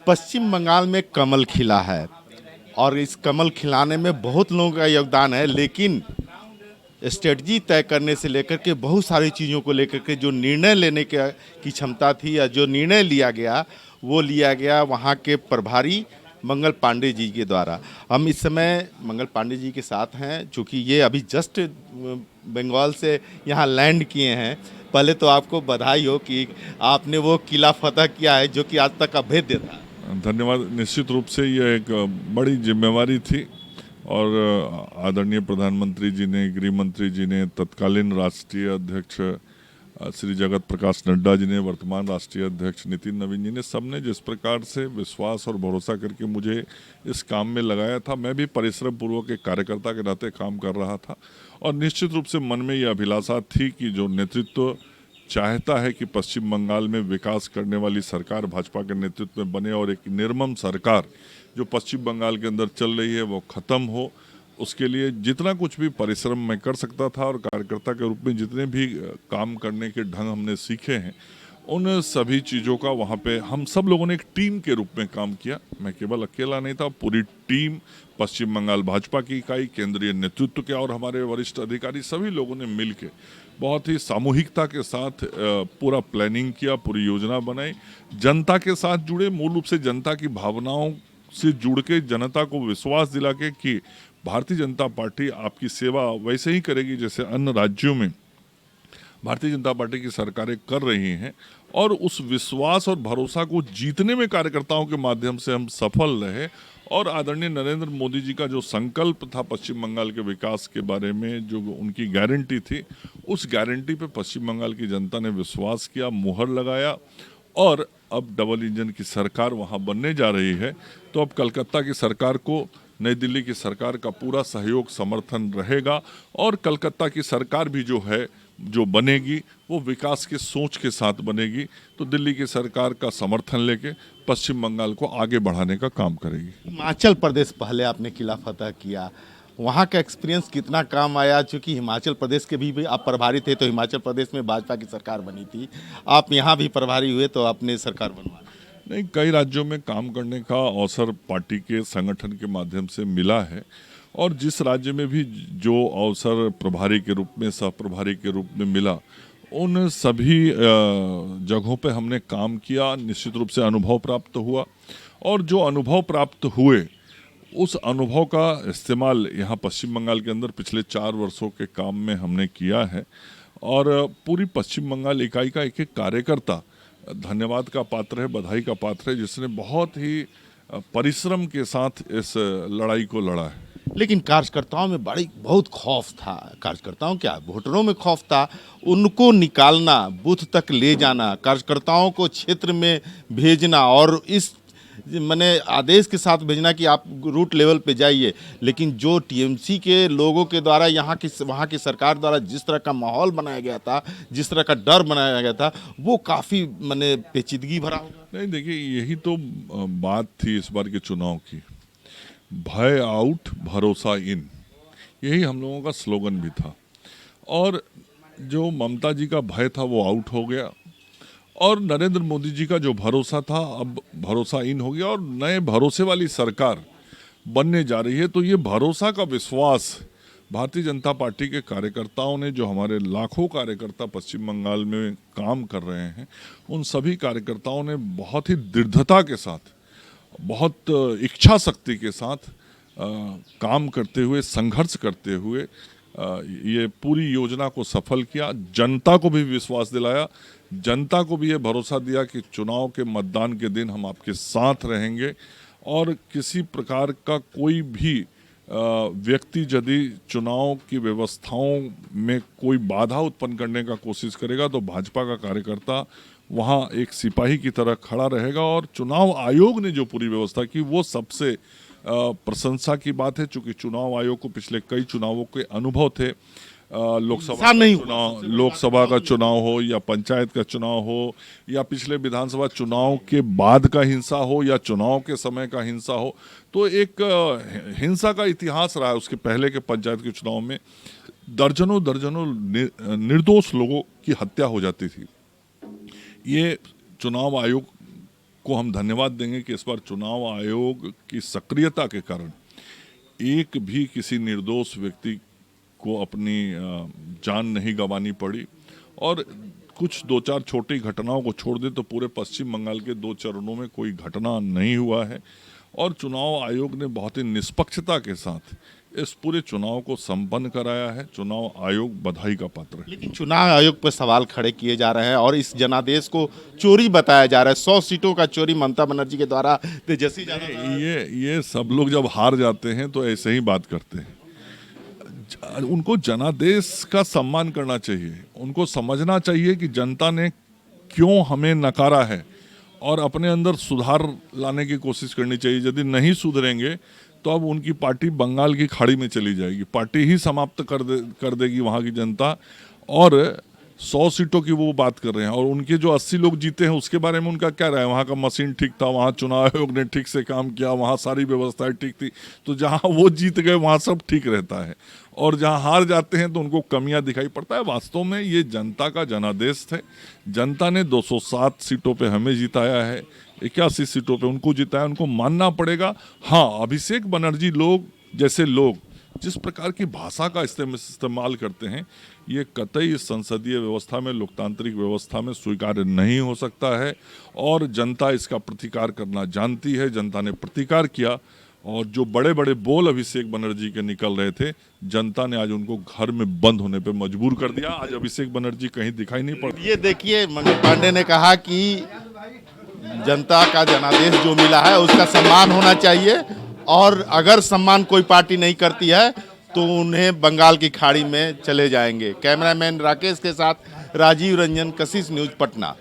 पश्चिम बंगाल में कमल खिला है और इस कमल खिलाने में बहुत लोगों का योगदान है, लेकिन स्ट्रेटजी तय करने से लेकर के बहुत सारी चीज़ों को लेकर के जो निर्णय लेने की क्षमता थी या जो निर्णय लिया गया वो लिया गया वहाँ के प्रभारी मंगल पांडे जी के द्वारा। हम इस समय मंगल पांडे जी के साथ हैं, चूँकि ये अभी जस्ट बंगाल से यहाँ लैंड किए हैं। पहले तो आपको बधाई हो कि आपने वो किला फतह किया है जो कि आज तक अभेद्य था। धन्यवाद। निश्चित रूप से यह एक बड़ी जिम्मेवारी थी और आदरणीय प्रधानमंत्री जी ने, गृह मंत्री जी ने, तत्कालीन राष्ट्रीय अध्यक्ष श्री जगत प्रकाश नड्डा जी ने, वर्तमान राष्ट्रीय अध्यक्ष नितिन नवीन जी ने, सबने जिस प्रकार से विश्वास और भरोसा करके मुझे इस काम में लगाया था, मैं भी परिश्रम पूर्वक एक कार्यकर्ता के नाते काम कर रहा था और निश्चित रूप से मन में ये अभिलाषा थी कि जो नेतृत्व चाहता है कि पश्चिम बंगाल में विकास करने वाली सरकार भाजपा के नेतृत्व में बने और एक निर्मम सरकार जो पश्चिम बंगाल के अंदर चल रही है वो ख़त्म हो, उसके लिए जितना कुछ भी परिश्रम मैं कर सकता था और कार्यकर्ता के रूप में जितने भी काम करने के ढंग हमने सीखे हैं, उन सभी चीज़ों का वहाँ पे हम सब लोगों ने एक टीम के रूप में काम किया। मैं केवल अकेला नहीं था, पूरी टीम, पश्चिम बंगाल भाजपा की इकाई, केंद्रीय नेतृत्व के और हमारे वरिष्ठ अधिकारी, सभी लोगों ने मिल के बहुत ही सामूहिकता के साथ पूरा प्लानिंग किया, पूरी योजना बनाई, जनता के साथ जुड़े, मूल रूप से जनता की भावनाओं से जुड़ के जनता को विश्वास दिला के कि भारतीय जनता पार्टी आपकी सेवा वैसे ही करेगी जैसे अन्य राज्यों में भारतीय जनता पार्टी की सरकारें कर रही हैं, और उस विश्वास और भरोसा को जीतने में कार्यकर्ताओं के माध्यम से हम सफल रहे। और आदरणीय नरेंद्र मोदी जी का जो संकल्प था पश्चिम बंगाल के विकास के बारे में, जो उनकी गारंटी थी, उस गारंटी पे पश्चिम बंगाल की जनता ने विश्वास किया, मुहर लगाया और अब डबल इंजन की सरकार वहाँ बनने जा रही है। तो अब कलकत्ता की सरकार को नई दिल्ली की सरकार का पूरा सहयोग समर्थन रहेगा और कलकत्ता की सरकार भी जो बनेगी वो विकास के सोच के साथ बनेगी, तो दिल्ली की सरकार का समर्थन लेके पश्चिम बंगाल को आगे बढ़ाने का काम करेगी। हिमाचल प्रदेश पहले आपने किला फतह किया, वहाँ का एक्सपीरियंस कितना काम आया? चूँकि हिमाचल प्रदेश के भी आप प्रभारी थे, तो हिमाचल प्रदेश में भाजपा की सरकार बनी थी, आप यहाँ भी प्रभारी हुए तो आपने सरकार बनवा। नहीं, कई राज्यों में काम करने का अवसर पार्टी के संगठन के माध्यम से मिला है और जिस राज्य में भी जो अवसर प्रभारी के रूप में, सह प्रभारी के रूप में मिला, उन सभी जगहों पे हमने काम किया। निश्चित रूप से अनुभव प्राप्त हुआ और जो अनुभव प्राप्त हुए उस अनुभव का इस्तेमाल यहाँ पश्चिम बंगाल के अंदर पिछले 4 वर्षों के काम में हमने किया है और पूरी पश्चिम बंगाल इकाई का एक एक कार्यकर्ता धन्यवाद का पात्र है, बधाई का पात्र है, जिसने बहुत ही परिश्रम के साथ इस लड़ाई को लड़ा है। लेकिन कार्यकर्ताओं में बहुत खौफ था, कार्यकर्ताओं क्या वोटरों में खौफ था, उनको निकालना, बूथ तक ले जाना, कार्यकर्ताओं को क्षेत्र में भेजना और इस मैंने आदेश के साथ भेजना कि आप रूट लेवल पे जाइए। लेकिन जो टीएमसी के लोगों के द्वारा वहाँ की सरकार द्वारा जिस तरह का माहौल बनाया गया था, जिस तरह का डर बनाया गया था, वो काफ़ी मैंने पेचीदगी भरा होगा। नहीं, देखिए, यही तो बात थी इस बार के चुनाव की, भय आउट भरोसा इन, यही हम लोगों का स्लोगन भी था। और जो ममता जी का भय था वो आउट हो गया और नरेंद्र मोदी जी का जो भरोसा था अब भरोसा इन हो गया और नए भरोसे वाली सरकार बनने जा रही है। तो ये भरोसा का विश्वास भारतीय जनता पार्टी के कार्यकर्ताओं ने, जो हमारे लाखों कार्यकर्ता पश्चिम बंगाल में काम कर रहे हैं, उन सभी कार्यकर्ताओं ने बहुत ही दृढ़ता के साथ, बहुत इच्छा शक्ति के साथ काम करते हुए, संघर्ष करते हुए ये पूरी योजना को सफल किया। जनता को भी विश्वास दिलाया, जनता को भी ये भरोसा दिया कि चुनाव के मतदान के दिन हम आपके साथ रहेंगे और किसी प्रकार का कोई भी व्यक्ति यदि चुनाव की व्यवस्थाओं में कोई बाधा उत्पन्न करने का कोशिश करेगा तो भाजपा का कार्यकर्ता वहाँ एक सिपाही की तरह खड़ा रहेगा। और चुनाव आयोग ने जो पूरी व्यवस्था की वो सबसे प्रशंसा की बात है, चूंकि चुनाव आयोग को पिछले कई चुनावों के अनुभव थे। लोकसभा का चुनाव हो या पंचायत का चुनाव हो या पिछले विधानसभा चुनाव के बाद का हिंसा हो या चुनाव के समय का हिंसा हो, तो एक हिंसा का इतिहास रहा है। उसके पहले के पंचायत के चुनाव में दर्जनों निर्दोष लोगों की हत्या हो जाती थी। ये चुनाव आयोग को हम धन्यवाद देंगे कि इस बार चुनाव आयोग की सक्रियता के कारण एक भी किसी निर्दोष व्यक्ति को अपनी जान नहीं गंवानी पड़ी। और कुछ 2-4 छोटी घटनाओं को छोड़ दे तो पूरे पश्चिम बंगाल के 2 चरणों में कोई घटना नहीं हुआ है और चुनाव आयोग ने बहुत ही निष्पक्षता के साथ इस पूरे चुनाव को संपन्न कराया है। चुनाव आयोग बधाई का पात्र है। लेकिन चुनाव आयोग पर सवाल खड़े किए जा रहे हैं और इस जनादेश को चोरी बताया जा रहा है। 100 सीटों का चोरी ममता बनर्जी के द्वारा तेजस्वी ये सब लोग जब हार जाते हैं तो ऐसे ही बात करते हैं। उनको जनादेश का सम्मान करना चाहिए, उनको समझना चाहिए कि जनता ने क्यों हमें नकारा है और अपने अंदर सुधार लाने की कोशिश करनी चाहिए। यदि नहीं सुधरेंगे तो अब उनकी पार्टी बंगाल की खाड़ी में चली जाएगी, पार्टी ही समाप्त कर देगी वहाँ की जनता। और 100 सीटों की वो बात कर रहे हैं और उनके जो 80 लोग जीते हैं उसके बारे में उनका क्या राय है? वहाँ का मशीन ठीक था, वहाँ चुनाव आयोग ने ठीक से काम किया, वहाँ सारी व्यवस्थाएं ठीक थी। तो जहाँ वो जीत गए वहाँ सब ठीक रहता है और जहाँ हार जाते हैं तो उनको कमियां दिखाई पड़ता है। वास्तव में ये जनता का जनादेश है। जनता ने 207 सीटों पे हमें जिताया है, 81 सीटों पे उनको जिताया, उनको मानना पड़ेगा। हाँ, अभिषेक बनर्जी लोग जैसे लोग जिस प्रकार की भाषा का इस्तेमाल करते हैं ये कतई इस संसदीय व्यवस्था में, लोकतांत्रिक व्यवस्था में स्वीकार्य नहीं हो सकता है और जनता इसका प्रतिकार करना जानती है। जनता ने प्रतिकार किया और जो बड़े बड़े बोल अभिषेक बनर्जी के निकल रहे थे, जनता ने आज उनको घर में बंद होने पे मजबूर कर दिया। आज अभिषेक बनर्जी कहीं दिखाई नहीं पड़ती। ये देखिए, मंगल पांडे ने कहा कि जनता का जनादेश जो मिला है उसका सम्मान होना चाहिए और अगर सम्मान कोई पार्टी नहीं करती है तो उन्हें बंगाल की खाड़ी में चले जाएंगे। कैमरामैन राकेश के साथ राजीव रंजन, कशिश न्यूज़, पटना।